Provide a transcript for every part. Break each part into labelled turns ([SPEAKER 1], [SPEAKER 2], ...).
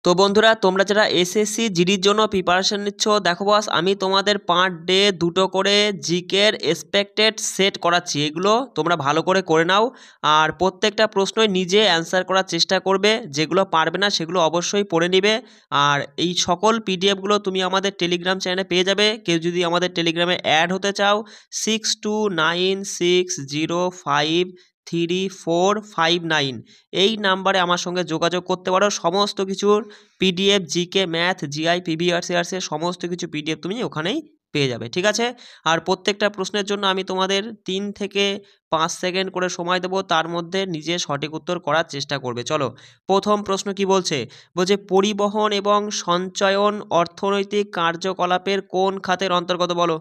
[SPEAKER 1] তো বন্ধুরা, তোমরা যারা এসএসসি জিডির জন্য প্রিপারেশন নিচ্ছ, দেখো বস, আমি তোমাদের পার ডে 2টো করে জিকের এক্সপেক্টেড সেট করাচ্ছি। এগুলো তোমরা ভালো করে নাও, আর প্রত্যেকটা প্রশ্নই নিজে অ্যান্সার করার চেষ্টা করবে। যেগুলো পারবে না সেগুলো অবশ্যই পড়ে নিবে। আর এই সকল পিডিএফগুলো তুমি আমাদের টেলিগ্রাম চ্যানেলে পেয়ে যাবে। কেউ যদি আমাদের টেলিগ্রামে অ্যাড হতে চাও, 6296053459 এই নাম্বারে আমার সঙ্গে যোগাযোগ করতে পারো। সমস্ত কিছুর পিডিএফ, জিকে, ম্যাথ, জিআই, পিভিআরসিআরসি সমস্ত কিছু পিডিএফ তুমি ওখানেই পেয়ে যাবে, ঠিক আছে? আর প্রত্যেকটা প্রশ্নের জন্য আমি তোমাদের 3 থেকে 5 সেকেন্ড করে সময় দেবো, তার মধ্যে নিজে সঠিক উত্তর করার চেষ্টা করবে। চলো, প্রথম প্রশ্ন কি বলছে? বলছে পরিবহন এবং সঞ্চয়ন অর্থনৈতিক কার্যকলাপের কোন খাতের অন্তর্গত? বলো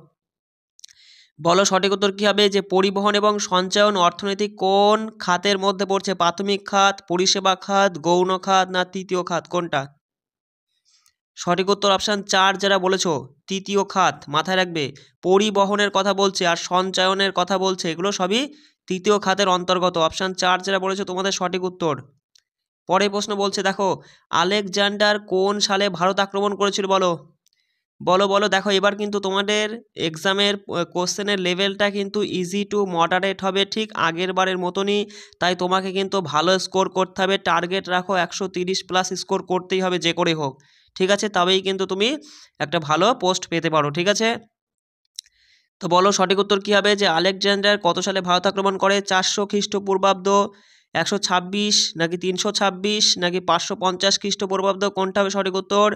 [SPEAKER 1] বলো সঠিক উত্তর কী হবে? যে পরিবহন এবং সঞ্চয়ন অর্থনৈতিক কোন খাতের মধ্যে পড়ছে? প্রাথমিক খাত, পরিষেবা খাত, গৌণ খাত, না তৃতীয় খাত? কোনটা? সঠিক উত্তর অপশান 4 যারা বলেছো, তৃতীয় খাত। মাথায় রাখবে, পরিবহনের কথা বলছে আর সঞ্চয়নের কথা বলছে, এগুলো সবই তৃতীয় খাতের অন্তর্গত। অপশান 4 যারা বলেছো তোমাদের সঠিক উত্তর। পরের প্রশ্ন বলছে, দেখো, আলেকজান্ডার কোন সালে ভারত আক্রমণ করেছিল? বলো বলো বলো দেখো, এবার কিন্তু তোমাদের এক্সামের কোশ্চেনের লেভেলটা কিন্তু ইজি টু মডারেট হবে, ঠিক আগের বারের মতনই। তাই তোমাকে কিন্তু ভালো স্কোর করতে হবে। টার্গেট রাখো 130+ স্কোর করতেই হবে যে করে হোক, ঠিক আছে? তবেই কিন্তু তুমি একটা ভালো পোস্ট পেতে পারো, ঠিক আছে? তো বলো সঠিক উত্তর কী হবে? যে আলেকজান্ডার কত সালে ভারত আক্রমণ করে? 400 খ্রিস্টপূর্বাব্দ, 126, নাকি 326, নাকি 550 খ্রিস্টপূর্বাব্দ? কোনটা হবে সঠিক উত্তর?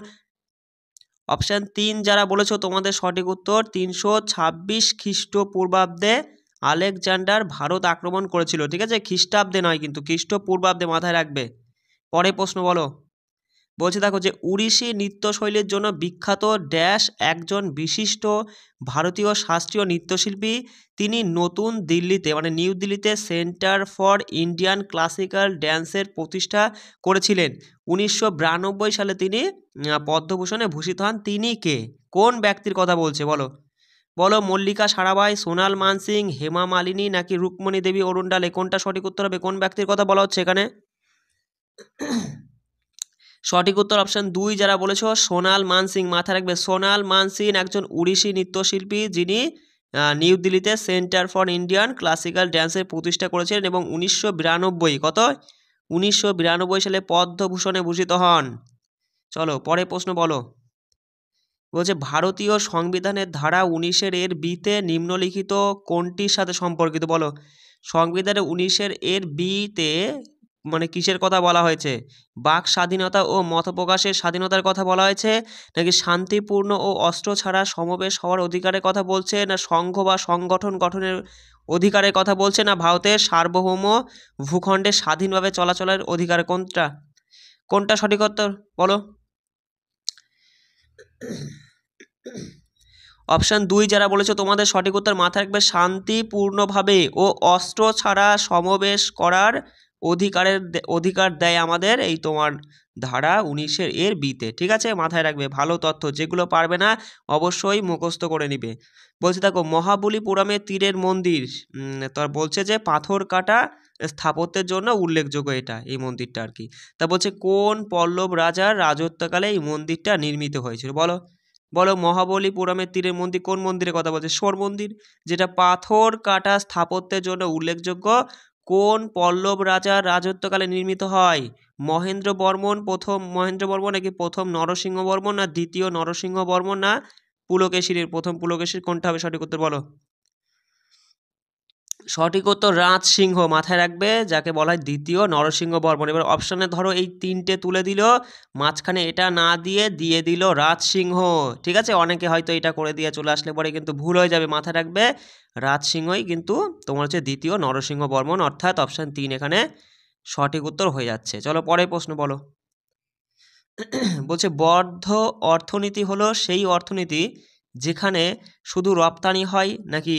[SPEAKER 1] অপশান 3 যারা বলেছো তোমাদের সঠিক উত্তর 326 খ্রিস্টপূর্বাব্দে আলেকজান্ডার ভারত আক্রমণ করেছিল, ঠিক আছে? খ্রিস্টাব্দে নয় কিন্তু, খ্রিস্টপূর্বাব্দে, মাথায় রাখবে। পরে প্রশ্ন বলো, বলছে দেখো, যে উড়িষ্যি নৃত্যশৈলীর জন্য বিখ্যাত ড্যাশ একজন বিশিষ্ট ভারতীয় শাস্ত্রীয় নৃত্যশিল্পী। তিনি নতুন দিল্লিতে, মানে নিউ দিল্লিতে সেন্টার ফর ইন্ডিয়ান ক্লাসিক্যাল ড্যান্সের প্রতিষ্ঠা করেছিলেন। 1992 সালে তিনি পদ্মভূষণে ভূষিত হন। তিনি কে? কোন ব্যক্তির কথা বলছে? বলো বলো মল্লিকা সারাভাই, সোনাল মানসিং, হেমা মালিনী, নাকি রুক্মণী দেবী অরুণডালে? কোনটা সঠিক উত্তর হবে? কোন ব্যক্তির কথা বলা হচ্ছে এখানে? সঠিক উত্তর অপশান 2 যারা বলেছো, সোনাল মানসিং। মাথায় রাখবে, সোনাল মানসিং একজন উড়িষ্যি নৃত্যশিল্পী, যিনি নিউ দিল্লিতে সেন্টার ফর ইন্ডিয়ান ক্লাসিক্যাল ড্যান্সের প্রতিষ্ঠা করেছিলেন এবং 1992 সালে পদ্মভূষণে ভূষিত হন। চলো পরে প্রশ্ন বলো, বলছে ভারতীয় সংবিধানের ধারা 19 এর বিতে নিম্নলিখিত কোনটির সাথে সম্পর্কিত? বলো সংবিধানের 19 এর বিতে মানে কিসের কথা বলা হয়েছে? বাক স্বাধীনতা ও মত প্রকাশের স্বাধীনতার কথা বলা হয়েছে, নাকি শান্তিপূর্ণ ও অস্ত্র ছাড়া সমাবেশ হওয়ার অধিকারের কথা বলছে, না সংঘ বা সংগঠন গঠনের অধিকারের কথা বলছে, না ভারতের সার্বভৌম ভূখণ্ডে স্বাধীনভাবে চলাচলের অধিকার? কোনটা কোনটা সঠিক উত্তর? বলো অপশান 2 যারা বলেছো তোমাদের সঠিক উত্তর। মাথায় রাখবে, শান্তিপূর্ণভাবে ও অস্ত্র ছাড়া সমাবেশ করার অধিকার দেয় আমাদের এই তোমার ধারা 19 এর বিতে, ঠিক আছে? মাথায় রাখবে, ভালো তথ্য। যেগুলো পারবে না অবশ্যই মুখস্থ করে নিবে। বলছে দেখো, মহাবলীপুরমের তীরের মন্দির, তার বলছে যে পাথর কাটা স্থাপত্যের জন্য উল্লেখযোগ্য এটা, এই মন্দিরটা আর কি। তা বলছে কোন পল্লব রাজার রাজত্বকালে এই মন্দিরটা নির্মিত হয়েছিল? বলো বলো মহাবলীপুরমের তীরের মন্দির কোন মন্দিরের কথা বলছে? শোর মন্দির, যেটা পাথর কাটা স্থাপত্যের জন্য উল্লেখযোগ্য। কোন পল্লব রাজার রাজত্বকালে নির্মিত হয়? মহেন্দ্র বর্মন, প্রথম মহেন্দ্র বর্মন, নাকি প্রথম নরসিংহ বর্মন, না দ্বিতীয় নরসিংহ বর্মন, না পুলকেশীর প্রথম পুলকেশীর? কোনটা হবে সঠিক উত্তর? বলো সঠিক উত্তর রাজ সিংহ। মাথায় রাখবে, যাকে বলা হয় দ্বিতীয় নরসিংহ বর্মন। এবার অপশানে ধরো এই 3টে তুলে দিল, মাঝখানে এটা না দিয়ে দিল রাজ সিংহ, ঠিক আছে? অনেকে হয়তো এটা করে দিয়ে চলে আসলে পরে কিন্তু ভুল হয়ে যাবে। মাথায় রাখবে, রাজ সিংহই কিন্তু তোমার হচ্ছে দ্বিতীয় নরসিংহ বর্মন, অর্থাৎ অপশান 3 এখানে সঠিক উত্তর হয়ে যাচ্ছে। চলো পরের প্রশ্ন বলো, বলছে বদ্ধ অর্থনীতি হলো সেই অর্থনীতি যেখানে শুধু রপ্তানি হয়, নাকি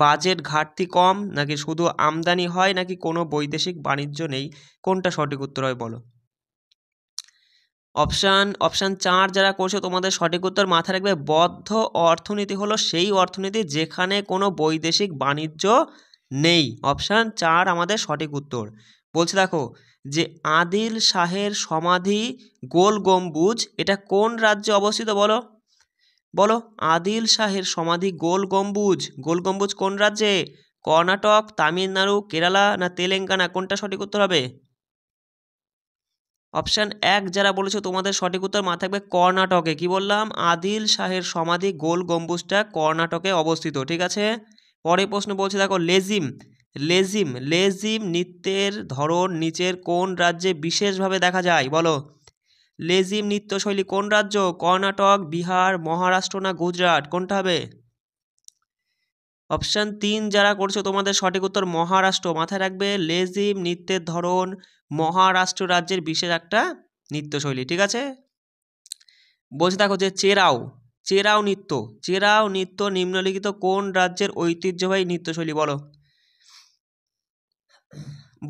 [SPEAKER 1] বাজেট ঘাটতি কম, নাকি শুধু আমদানি হয়, নাকি কোনো বৈদেশিক বাণিজ্য নেই? কোনটা সঠিক উত্তর হয়? বলো অপশান 4 যারা করছো তোমাদের সঠিক উত্তর। মাথায় রাখবে, বদ্ধ অর্থনীতি হলো সেই অর্থনীতি যেখানে কোনো বৈদেশিক বাণিজ্য নেই। অপশান 4 আমাদের সঠিক উত্তর। বলছে দেখো, যে আদিল শাহের সমাধি গোল গম্বুজ এটা কোন রাজ্যে অবস্থিত বলো? বলো, আদিল শাহের সমাধি গোল গম্বুজ কোন রাজ্যে? কর্ণাটক, তামিলনাড়ু, কেরালা না তেলেঙ্গানা? কোনটা সঠিক উত্তর হবে? অপশান 1 যারা বলেছো তোমাদের সঠিক উত্তর মাথায় থাকবে কর্ণাটকে। কি বললাম? আদিল শাহের সমাধি গোল গম্বুজটা কর্ণাটকে অবস্থিত। ঠিক আছে, পরের প্রশ্ন বলছে দেখো, লেজিম নৃত্যের ধরন নিচের কোন রাজ্যে বিশেষভাবে দেখা যায়? বলো, লেজিম নৃত্যশৈলী কোন রাজ্য? কর্ণাটক, বিহার, মহারাষ্ট্র না গুজরাট? কোনটা হবে? অপশান 3 যারা করছো তোমাদের সঠিক উত্তর মহারাষ্ট্র। মাথায় রাখবে, লেজিম নৃত্যের ধরন মহারাষ্ট্র রাজ্যের বিশেষ একটা নৃত্যশৈলী। ঠিক আছে, বলছে দেখো যে চেরাও নৃত্য নিম্নলিখিত কোন রাজ্যের ঐতিহ্যবাহী নৃত্যশৈলী?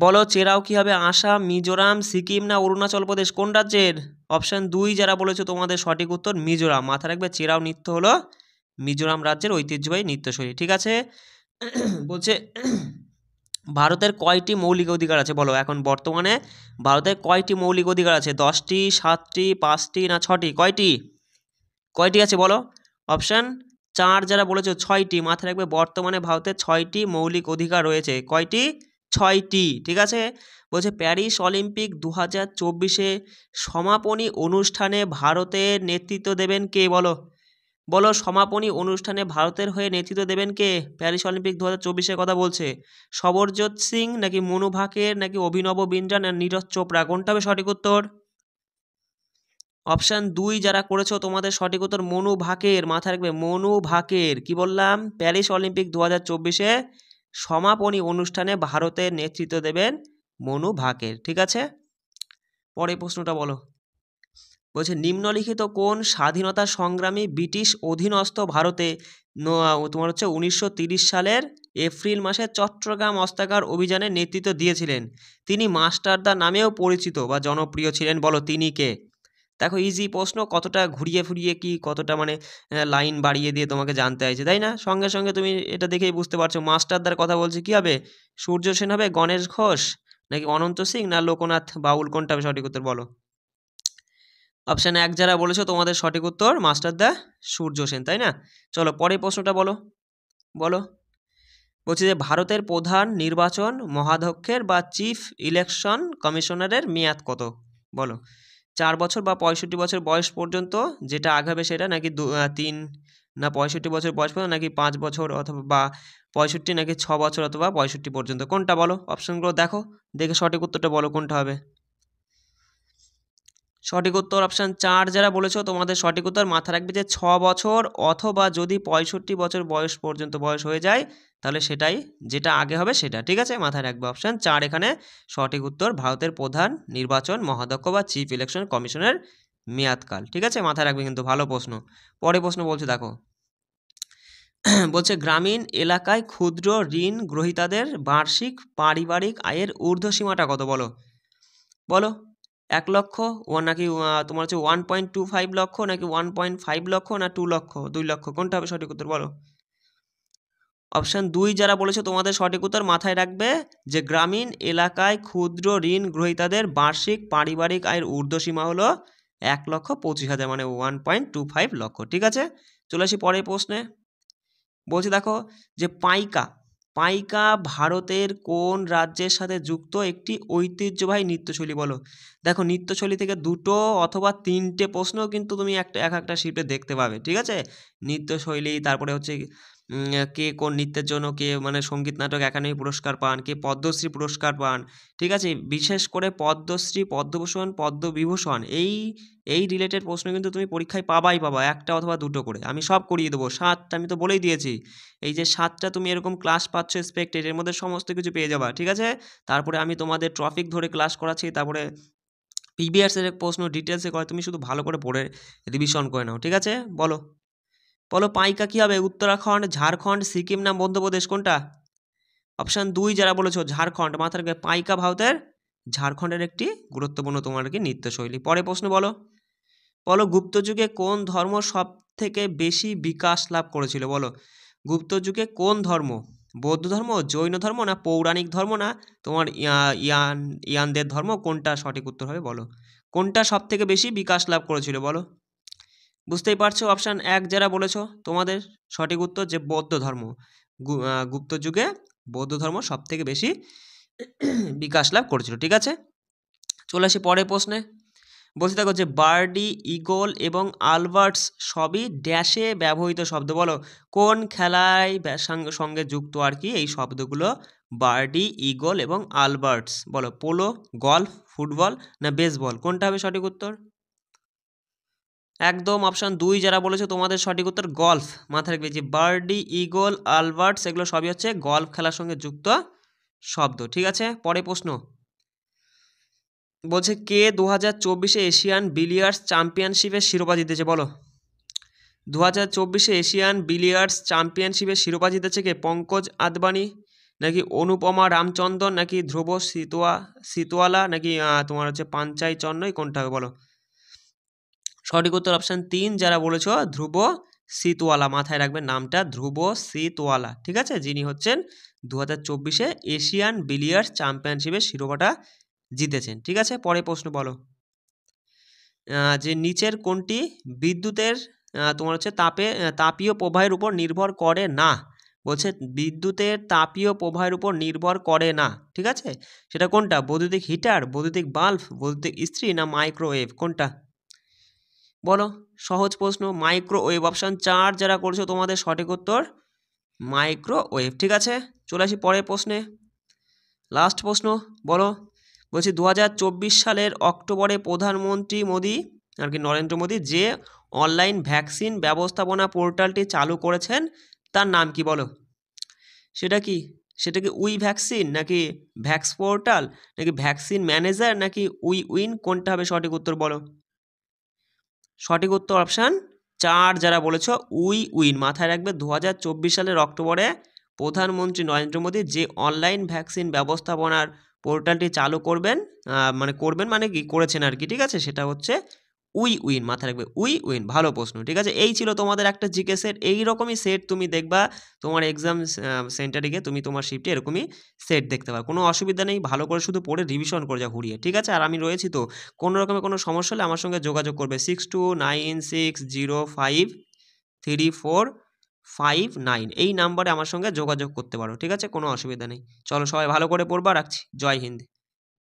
[SPEAKER 1] বলো চেরাও কি হবে? আসাম, মিজোরাম, সিকিম না অরুণাচল প্রদেশ? কোন রাজ্যের? অপশান 2 যারা বলেছো তোমাদের সঠিক উত্তর মিজোরাম। মাথায় রাখবে, চেরাও নৃত্য হলো মিজোরাম রাজ্যের ঐতিহ্যবাহী নৃত্যশৈলী। ঠিক আছে, বলছে ভারতের কয়টি মৌলিক অধিকার আছে? বলো, এখন বর্তমানে ভারতের কয়টি মৌলিক অধিকার আছে? 10টি, 7টি, 5টি না 6টি? কয়টি আছে বলো? অপশান 4 যারা বলেছো 6টি। মাথায় রাখবে, বর্তমানে ভারতের 6টি মৌলিক অধিকার রয়েছে। কয়টি? 6টি। ঠিক আছে, বলছে প্যারিস অলিম্পিক 2024-এ সমাপনী অনুষ্ঠানে ভারতের নেতৃত্ব দেবেন কে? বলো সমাপনী অনুষ্ঠানে ভারতের হয়ে নেতৃত্ব দেবেন কে? প্যারিস অলিম্পিক 2024-এর কথা বলছে। সবরজোৎ সিং নাকি মনু ভাকের নাকি অভিনব বিন্দ্রা না নীরজ চোপড়া? কোনটা হবে সঠিক উত্তর? অপশান 2 যারা করেছো তোমাদের সঠিক উত্তর মনু ভাকের। মাথায় রাখবে, মনু ভাকের। কি বললাম? প্যারিস অলিম্পিক 2024-এ সমাপনী অনুষ্ঠানে ভারতের নেতৃত্ব দেবেন মনু ভাকের। ঠিক আছে, পরের প্রশ্নটা বলো। বলছে নিম্নলিখিত কোন স্বাধীনতা সংগ্রামী ব্রিটিশ অধীনস্থ ভারতে তোমার হচ্ছে 1930 সালের এপ্রিল মাসে চট্টগ্রাম অস্ত্রাগার অভিযানে নেতৃত্ব দিয়েছিলেন? তিনি মাস্টারদা নামেও পরিচিত বা জনপ্রিয় ছিলেন। বলো তিনি কে? দেখো ইজি প্রশ্ন, কতটা ঘুরিয়ে ফুরিয়ে কি কতটা মানে লাইন বাড়িয়ে দিয়ে তোমাকে জানতে চাইছে, তাই না? সঙ্গে সঙ্গে তুমি এটা দেখেই বুঝতে পারছো মাস্টারদার কথা বলছে। কি হবে? সূর্য সেন হবে, গণেশ ঘোষ নাকি অনন্ত সিং না লোকনাথ বাউল? কোনটা হবে সঠিক উত্তর বলো? অপশান 1 যারা বলেছো তোমাদের সঠিক উত্তর মাস্টারদা সূর্য সেন, তাই না? চলো পরের প্রশ্নটা বলো। বলছি যে ভারতের প্রধান নির্বাচন মহাধ্যক্ষের বা চিফ ইলেকশন কমিশনারের মেয়াদ কত? বলো, 4 বছর বা 65 বছর বয়স পর্যন্ত, যেটা আগে হবে সেটা, নাকি 3 না 65 বছর বয়স পর্যন্ত, নাকি 5 বছর অথবা বা 65 নাকি 6 বছর অথবা 65 পর্যন্ত? কোনটা বলো? অপশনগুলো দেখে সঠিক উত্তরটা বলো কোনটা হবে। সঠিক উত্তর অপশান 4 যারা বলেছো তোমাদের সঠিক উত্তর। মাথা রাখবে যে 6 বছর অথবা যদি 65 বছর বয়স পর্যন্ত বয়স হয়ে যায় তাহলে সেটাই, যেটা আগে হবে সেটা। ঠিক আছে, মাথায় রাখবে অপশান 4 এখানে সঠিক উত্তর। ভারতের প্রধান নির্বাচন মহাধ্যক্ষ বা চিফ ইলেকশন কমিশনের মেয়াদকাল। ঠিক আছে, মাথায় রাখবে কিন্তু। ভালো প্রশ্ন। পরের প্রশ্ন বলছে দেখো, বলছে গ্রামীণ এলাকায় ক্ষুদ্র ঋণ গ্রহীতাদের বার্ষিক পারিবারিক আয়ের ঊর্ধ্বসীমাটা কত? বলো 1 লক্ষ নাকি তোমার হচ্ছে 1.25 লক্ষ নাকি 1.5 লক্ষ না 2 লক্ষ 2 লক্ষ? কোনটা হবে সঠিক উত্তর বলো? অপশান 2 যারা বলেছো তোমাদের সঠিক উত্তর। মাথায় রাখবে যে গ্রামীণ এলাকায় ক্ষুদ্র ঋণ গ্রহীতাদের বার্ষিক পারিবারিক আয়ের ঊর্ধ্বসীমা হলো 1,25,000 মানে 1.25 লক্ষ। ঠিক আছে, চলে আসি পরের প্রশ্নে। বলছি দেখো যে পাইকা ভারতের কোন রাজ্যের সাথে যুক্ত একটি ঐতিহ্যবাহী নৃত্যশৈলী? বলো, দেখো নৃত্যশৈলী থেকে 2টো অথবা 3টে প্রশ্ন কিন্তু তুমি এক একটা শিফটে দেখতে পাবে। ঠিক আছে, নৃত্যশৈলী, তারপরে হচ্ছে কে কোন নৃত্যের জন্য কে মানে সঙ্গীত নাটক একাডেমি পুরস্কার পান, কে পদ্মশ্রী পুরস্কার পান। ঠিক আছে, বিশেষ করে পদ্মশ্রী, পদ্মভূষণ, পদ্মবিভূষণ এই রিলেটেড প্রশ্ন কিন্তু তুমি পরীক্ষায় পাবা, একটা অথবা 2টো করে। আমি সব করিয়ে দেবো, 7টা আমি তো বলেই দিয়েছি। এই যে 7টা তুমি এরকম ক্লাস পাচ্ছ এক্সপেক্টেড, এর মধ্যে সমস্ত কিছু পেয়ে যাবা। ঠিক আছে, তারপরে আমি তোমাদের টপিক ধরে ক্লাস করাচ্ছি, তারপরে প্রিভিয়াসের প্রশ্ন ডিটেলসে করে, তুমি শুধু ভালো করে পড়ে রিভিশন করে নাও। ঠিক আছে, বলো পাইকা কি হবে? উত্তরাখণ্ড, ঝাড়খণ্ড, সিকিম না মধ্যপ্রদেশ? কোনটা? অপশান 2 যারা বলেছো ঝাড়খণ্ড। মাথার পাইকা ভারতের ঝাড়খণ্ডের একটি গুরুত্বপূর্ণ তোমার কি নৃত্যশৈলী। পরে প্রশ্ন বলো গুপ্ত যুগে কোন ধর্ম সব থেকে বেশি বিকাশ লাভ করেছিল? বলো গুপ্ত যুগে কোন ধর্ম বৌদ্ধ ধর্ম, জৈন ধর্ম, না পৌরাণিক ধর্ম, না তোমার ইয়ানদের ধর্ম, কোনটা সঠিক উত্তর হবে বলো? কোনটা সব থেকে বেশি বিকাশ লাভ করেছিল বলো? বুঝতেই পারছো, অপশান 1 যারা বলেছো তোমাদের সঠিক উত্তর যে বৌদ্ধ ধর্ম। গুপ্ত যুগে বৌদ্ধ ধর্ম সব থেকে বেশি বিকাশ লাভ করেছিল। ঠিক আছে, চলে আসি পরের প্রশ্নে। বলতে থাকো যে বার্ডি, ইগল এবং আলবার্টস সবই ড্যাশে ব্যবহৃত শব্দ, বলো কোন খেলায় সঙ্গে যুক্ত আর কি এই শব্দগুলো? বার্ডি, ইগল এবং আলবার্টস, বলো পোলো, গলফ, ফুটবল, না বেসবল, কোনটা হবে সঠিক উত্তর? একদম অপশান 2 যারা বলেছো তোমাদের সঠিক উত্তর গলফ। মাথায় রাখবে যে বার্ডি, ইগল, আলবার্টস এগুলো সবই হচ্ছে গলফ খেলার সঙ্গে যুক্ত শব্দ। ঠিক আছে, পরে প্রশ্ন বলছে কে 2024 এশিয়ান বিলিয়ার্ডস চ্যাম্পিয়নশিপের শিরোপা জিতেছে বলো? 2024 এশিয়ান বিলিয়ার্ডস চ্যাম্পিয়নশিপের শিরোপা জিতেছে কে? পঙ্কজ আদবানি, নাকি অনুপমা রামচন্দ্রন, নাকি ধ্রুব সিতোয়ালা, নাকি তোমার হচ্ছে পাঞ্চাই চন্নই, কোনটা হবে বলো? সঠিক উত্তর অপশান 3 যারা বলেছো ধ্রুব সিতওয়ালা। মাথায় রাখবেন নামটা ধ্রুব সিতওয়ালা। ঠিক আছে, যিনি হচ্ছেন 2024 এশিয়ান বিলিয়ার্ডস চ্যাম্পিয়নশিপের শিরোপাটা জিতেছেন। ঠিক আছে, পরে প্রশ্ন বলো যে নিচের কোনটি বিদ্যুতের তোমার হচ্ছে তাপীয় প্রবাহের উপর নির্ভর করে না? বলছে বিদ্যুতের তাপীয় প্রবাহের উপর নির্ভর করে না। ঠিক আছে, সেটা কোনটা? বৈদ্যুতিক হিটার, বৈদ্যুতিক বাল্ব, বৈদ্যুতিক ইস্ত্রি, না মাইক্রোওয়েভ, কোনটা বলো? সহজ প্রশ্ন, মাইক্রোওয়েভ। অপশান 4 যারা করছো তোমাদের সঠিক উত্তর মাইক্রোওয়েভ। ঠিক আছে, চলে আসি পরের প্রশ্নে। লাস্ট প্রশ্ন বলো, বলছি 2024 সালের অক্টোবরে প্রধানমন্ত্রী মোদী আর কি নরেন্দ্র মোদী যে অনলাইন ভ্যাকসিন ব্যবস্থাপনা পোর্টালটি চালু করেছেন তার নাম কি বলো? সেটা কি উই ভ্যাকসিন, নাকি ভ্যাক্স পোর্টাল, নাকি ভ্যাকসিন ম্যানেজার, নাকি উইন, কোনটা হবে সঠিক উত্তর বলো? সঠিক উত্তর অপশান 4 যারা বলেছো উইন। মাথায় রাখবে 2024 সালের অক্টোবরে প্রধানমন্ত্রী নরেন্দ্র মোদী যে অনলাইন ভ্যাকসিন ব্যবস্থাপনার পোর্টালটি চালু করবেন মানে কি করেছেন আর কি। ঠিক আছে, সেটা হচ্ছে উইন। মাথায় রাখবে উইন। ভালো প্রশ্ন। ঠিক আছে, এই ছিল তোমাদের একটা জিকে সেট। এইরকমই সেট তুমি দেখবা তোমার এক্সাম সেন্টারে গিয়ে, তুমি তোমার শিফটে এরকমই সেট দেখতে পাবে, কোনো অসুবিধা নেই। ভালো করে শুধু পড়ে রিভিশন করে যা ঘুরিয়ে। ঠিক আছে, আর আমি রয়েছি তো, কোনো রকমের কোনো সমস্যা হলে আমার সঙ্গে যোগাযোগ করবে 6296053459 এই নাম্বারে আমার সঙ্গে যোগাযোগ করতে পারো। ঠিক আছে, কোনো অসুবিধা নেই। চলো সবাই ভালো করে পড়বা, রাখছি। জয় হিন্দ।